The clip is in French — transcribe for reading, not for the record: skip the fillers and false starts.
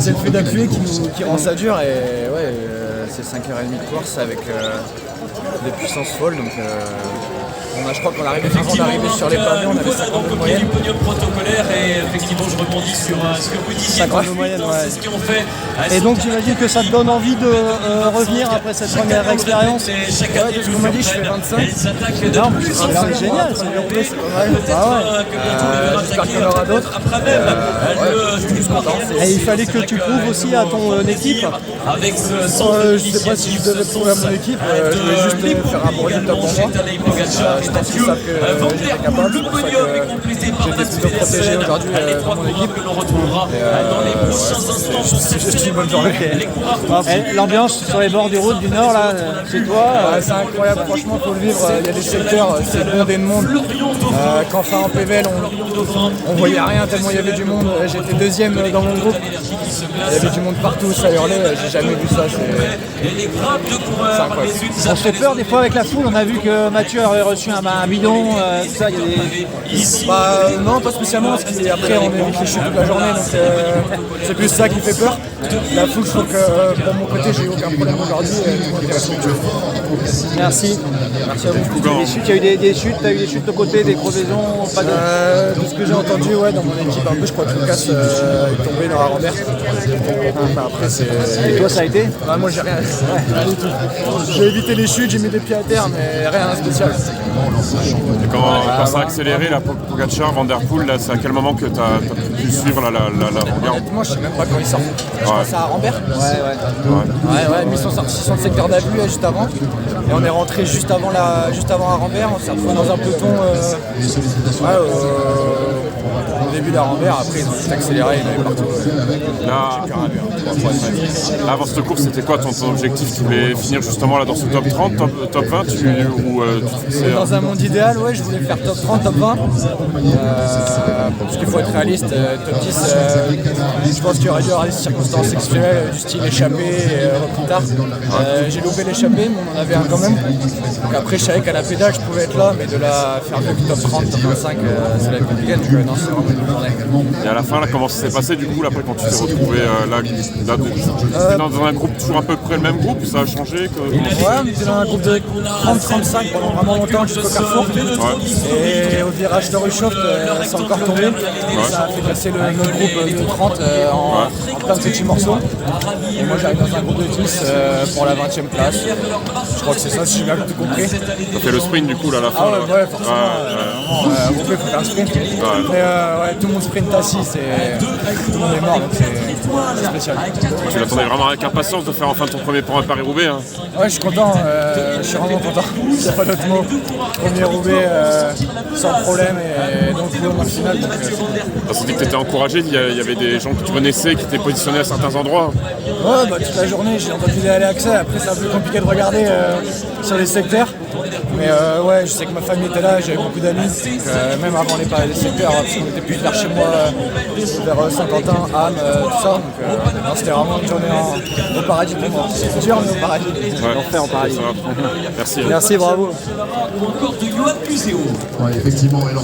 c'est le fait d'appuyer qui rend ça dur. Et ouais, c'est 5h30 de course avec des puissances folles. Donc, je crois qu'on arrive avant d'arriver sur les pavés, on avait 50 de moyenne. Podium protocolaire et effectivement je rebondis sur ce que vous disiez. 50 de moyenne, ouais. C'est ce qu'on fait. Et donc j'imagine que ça te donne envie de revenir après cette première expérience. Ouais, de ce qu'on m'a dit, je fais 25. Non, c'est génial, c'est bien fait, c'est pas mal. J'espère qu'il y en aura d'autres. Je suis juste content. Et il fallait que tu prouves aussi à ton équipe. Je sais pas si je devais prouver à mon équipe, je voulais juste faire un bon résultat pour moi. Je pense qu'ils savent que j'étais capable, c'est pour ça que j'étais plutôt protégé aujourd'hui dans mon équipe. C'est juste une bonne journée. L'ambiance sur les bords du route du Nord, là, chez toi c'est incroyable, franchement, il faut le vivre. Il y a des secteurs, c'est bondé de monde. Quand on fait en PVL, on voyait rien tellement il y avait du monde. J'étais deuxième dans mon groupe. Il y avait du monde partout, ça hurlait. J'ai jamais vu ça. C'est incroyable. On se fait peur des fois avec la foule. On a vu que Mathieu avait reçu un bidon, tout ça. Non, pas spécialement, parce qu'après on évite les chutes toute la journée, donc c'est plus ça qui fait peur. La foule, je trouve que pour mon côté, j'ai eu aucun problème aujourd'hui. Merci. Merci à vous. Il y a eu des chutes, tu as eu des chutes de côté, des crevaisons, pas de... De ce que j'ai entendu, ouais, dans mon équipe, un peu, je crois que Lucas est tombé dans la Rambert. Après, c'est... Et toi, ça a été? Moi, j'ai rien du tout. J'ai évité les chutes, j'ai mis des pieds à terre, mais rien de spécial. Et quand ça a accéléré, la Pogacar, Van Der Poel, là, c'est à quel moment que tu as pu suivre la regarde? Moi, je sais même pas quand ils sortent. Je pense à Rambert. Ouais. Mais ils sont sortis de secteur d'abus juste avant. Et on est rentré juste avant à Rambert. On s'est retrouvé dans un peloton au début de la Rambert. Après, ils ont juste accéléré, ils allaient partout. Là, avant cette course, c'était quoi ton objectif? Tu voulais finir justement là dans ce top 30, top 20 Dans un monde idéal, ouais, je voulais faire top 30, top 20. Parce qu'il faut être réaliste, top 10, je pense qu'il y aurait dû y avoir des circonstances exceptionnelles du style échappé et plus tard. J'ai loupé l'échappée, mais on en avait un quand même. Donc après, je savais qu'à la pédale, je pouvais être là, mais de la faire mieux que top 30, top 25, ça va être compliqué. Donc non, c'est vraiment une bonne journée. Et à la fin, là, comment ça s'est passé du coup, là, après quand tu t'es retrouvé là, dans un groupe toujours à peu près le même groupe, ça a changé on était dans un groupe de 30-35 pendant vraiment longtemps jusqu'au carrefour. Et au virage de Rushoft, c'est encore tombé. Ça a fait passer notre groupe de 30 en plein de petits morceaux. Et moi j'arrive dans un groupe de 10 pour la 20e place. Je crois que c'est ça, si j'ai bien tout compris. Ça fait le sprint du coup là, à la fin. Ouais, forcément. Il faut faire un sprint. Mais tout le monde sprint assis, tout le monde est mort, donc c'est spécial. Tu l'attendais vraiment avec impatience de faire enfin ton premier point à Paris-Roubaix, hein. Ouais, je suis content, je suis vraiment content. Il n'y a pas d'autre mot. Premier Roubaix sans problème et donc au final. T'as senti que tu étais encouragé, il y avait des gens que tu connaissais qui étaient positionnés à certains endroits? Ouais, toute la journée j'ai entendu aller accès, après c'est un peu compliqué de regarder sur les secteurs. Mais ouais, je sais que ma famille était là, j'avais beaucoup d'amis, même avant les secteurs, parce qu'on était plus vers chez moi, vers Saint-Quentin, Ham, tout ça. Donc c'était vraiment une journée au paradis pour moi. C'est dur, mais au paradis. On fait en paradis. Merci. Merci, bravo. Encore de Johan Puséo. Ouais, effectivement, et alors